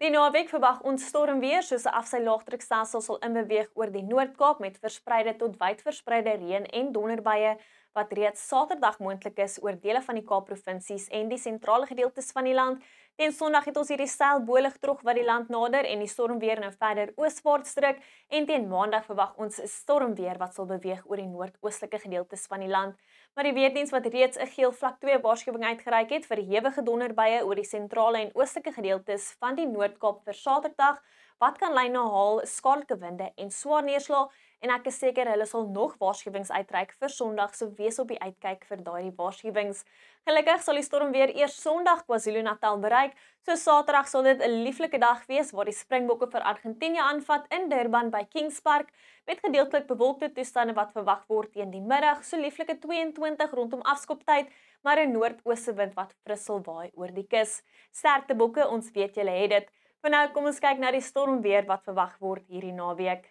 Die naweek verwag ons stormweer soos 'n afsylaagdrukstelsel sal inbeweeg oor die Noord-Kaap met verspreide tot wyd verspreide reën en donderbuie wat reeds Saterdag moontlik is oor dele van die Kaap-provinsies en die sentrale gedeeltes van die land. Teen Sondag het ons hierdie styl bolig trog wat die land nader en die stormweer nou verder ooswaarts druk en teen Maandag verwag ons 'n stormweer wat sal beweeg oor die noordoostelike gedeeltes van die land. Maar die weerdiens wat reeds 'n geel vlak 2 waarskuwing uitgereik het vir hewige donderbuie oor die sentrale en oostelike gedeeltes van die Noord-Kaap vir Saterdag, wat kan lei na haal, skadelike winde en swaar neerslae en ek is seker hulle sal nog waarskuwings uitreik vir Sondag, so wees op die uitkyk vir daardie waarskuwings. Gelukkig sal die storm weer eers Sondag KwaZulu-Natal bereik, so Saterdag sal dit 'n lieflike dag wees waar die Springbokke vir Argentinië aanvat in Durban by Kings Park met gedeeltelik bewolkte toestande wat verwag word teen die middag, so lieflike 22 rondom afskoptyd, maar 'n noordooste wind wat fris sal waai oor die kus. Sterkte bokke, ons weet julle het dit. Vir nou kom ons kyk na die stormweer wat verwag word hierdie naweek.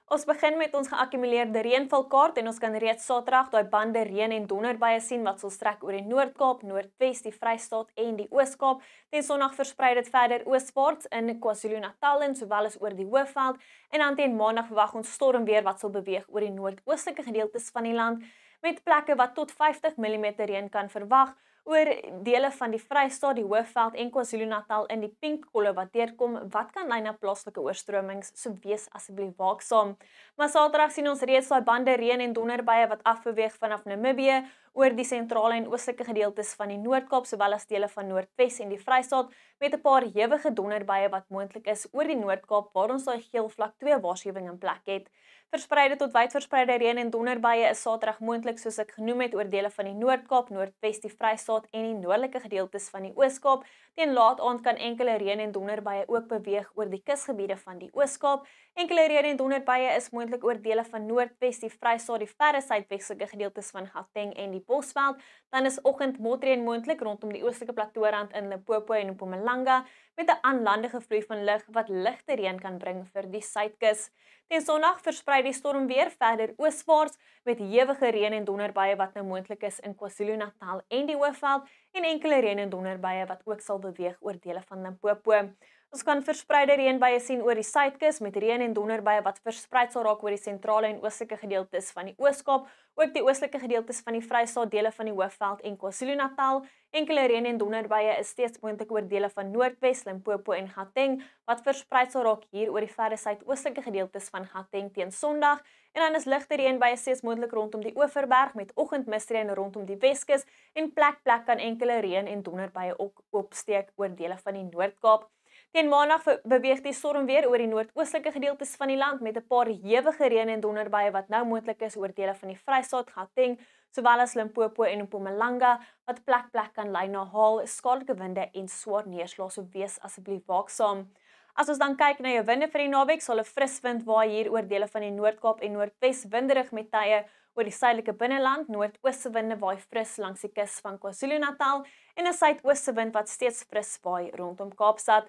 Ons begin met ons geakkumuleerde reënvalkaart en ons kan reeds Saterdag daai bande reën en donderbuie sien wat sal strek oor die Noord-Kaap, Noordwes, die Vrystaat en die Oos-Kaap. Teen Sondag versprei dit verder ooswaarts in KwaZulu-Natal en sowel as oor die Hoëveld en dan teen Maandag verwag ons stormweer wat sal beweeg oor die noordoostelike gedeeltes van die land met plekke wat tot 50 mm reën kan verwag oor dele van die Vrystaat, die Hoëveld en KwaZulu-Natal in die pinkkolle wat deurkom wat kan lei na plaaslike oorstromings, so wees asseblief waaksaam. Maar Saterdag sien ons reeds daai bande reën en donderbuie wat afbeweeg vanaf Namibië oor die sentrale en oostelike gedeeltes van die Noord-Kaap sowel as dele van Noordwes en die Vrystaat met 'n paar hewige donderbuie wat moontlik is oor die Noord-Kaap waar ons daai geel vlak 2 waarskuwing in plek het. Verspreide tot wyd verspreide reën en donderbuie is Saterdag moontlik soos ek genoem het oor dele van die Noord-Kaap, Noordwes, die Vrystaat en die noordelike gedeeltes van die Oos-Kaap. Teen laat aand kan enkele reën en donderbuie ook beweeg oor die kusgebiede van die Oos-Kaap. Enkele reën en donderbuie is moontlik oor dele van Noordwes, die Vrystaat, die verre suidwestelike gedeeltes van Gauteng en die Bosveld. Dan is oggend motreën moontlik rondom die oostelike plateaurand in Limpopo en Mpumalanga met 'n aanlandige vloei van lug wat ligte reën kan bring vir die suidkus. Teen Sondag versprei die stormweer verder ooswaarts met hewige reën en donderbuie wat nou moontlik is in KwaZulu-Natal en die Hoëveld en enkele reën en donderbuie wat ook sal beweeg oor dele van Limpopo. Ons kan verspreide reënbuie sien oor die suidkus met reën en donderbuie wat versprei sal raak oor die sentrale en oostelike gedeeltes van die Oos-Kaap, ook die oostelike gedeeltes van die Vrystaat, dele van die Hoëveld en KwaZulu-Natal. Enkele reën en donderbuie is steeds moontlik oor dele van Noordwes, Limpopo en Gauteng wat versprei sal raak hier oor die verre suidoostelike gedeeltes van Gauteng teen Sondag. En dan is ligte reënbuie steeds moontlik rondom die Oeverberg met oggendmisreën rondom die Weskus en plek kan enkele reën en donderbuie ook opsteek oor dele van die Noord-Kaap. Teen Maandag beweeg die storm weer oor die noordoostelike gedeeltes van die land met 'n paar hewige reën en donderbuie wat nou moontlik is oor dele van die Vrystaat, Gauteng, sowel as Limpopo en Mpumalanga wat plek kan lei na haal, skadelike winde en swaar neerslae, so wees asseblief waaksaam. As ons dan kyk na jou winde vir die naweek, sal 'n fris wind waai hier oor dele van die Noord-Kaap en Noordwes, winderig met tye oor die suidelike binneland, noordooste winde waai fris langs die kus van KwaZulu-Natal en 'n suidooste wind wat steeds fris waai rondom Kaapstad.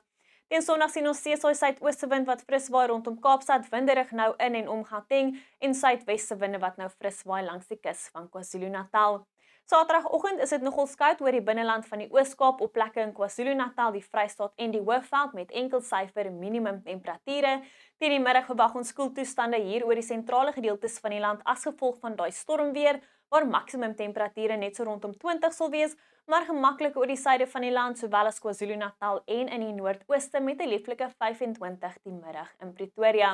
Teen Sondag sien ons steeds daai suidooste wind wat fris waai rondom Kaapstad, winderig nou in en om Gauteng en suidweste winde wat nou fris waai langs die kus van KwaZulu-Natal. Saterdagoggend is dit nogal koud oor die binneland van die Oos-Kaap op plekke in KwaZulu-Natal, die Vrystaat en die Hoëveld met enkel syfer minimum temperature. Teen die middag verwag ons koeltoestande hier oor die sentrale gedeeltes van die land as gevolg van daai stormweer, waar maksimum temperature net so rondom 20 sal wees, maar gemaklik oor die suide van die land sowel as KwaZulu-Natal en in die noordooste met 'n lieflike 25 die middag in Pretoria.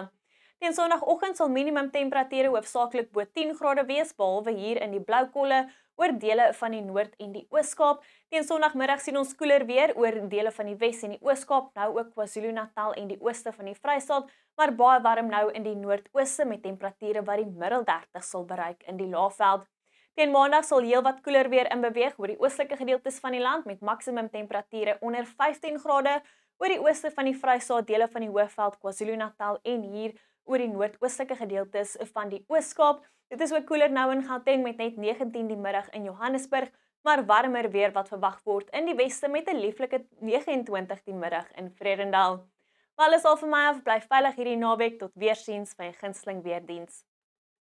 Teen Sondagoggend sal minimum temperature hoofsaaklik bo 10 grade wees behalwe hier in die blou kolle oor dele van die Noord en die Oos-Kaap. Teen Sondagmiddag sien ons koeler weer oor dele van die Wes en die Oos-Kaap, nou ook KwaZulu-Natal en die ooste van die Vrystaat, maar baie warm nou in die noordooste met temperature wat die middel 30 sal bereik in die Laagveld. Teen Maandag sal heelwat koeler weer inbeweeg oor die oostelike gedeeltes van die land met maksimum temperature onder 15 grade oor die ooste van die Vrystaat, dele van die Hoëveld, KwaZulu-Natal en hier oor die noordoostelike gedeeltes van die Oos-Kaap. Dit is ook koeler nou in Gauteng met net 19 die middag in Johannesburg, maar warmer weer wat verwag word in die weste met 'n lieflike 29 die middag in Vredendal. Maar alles al vir my af, bly veilig hierdie naweek tot weersiens van jou gunsteling weerdiens.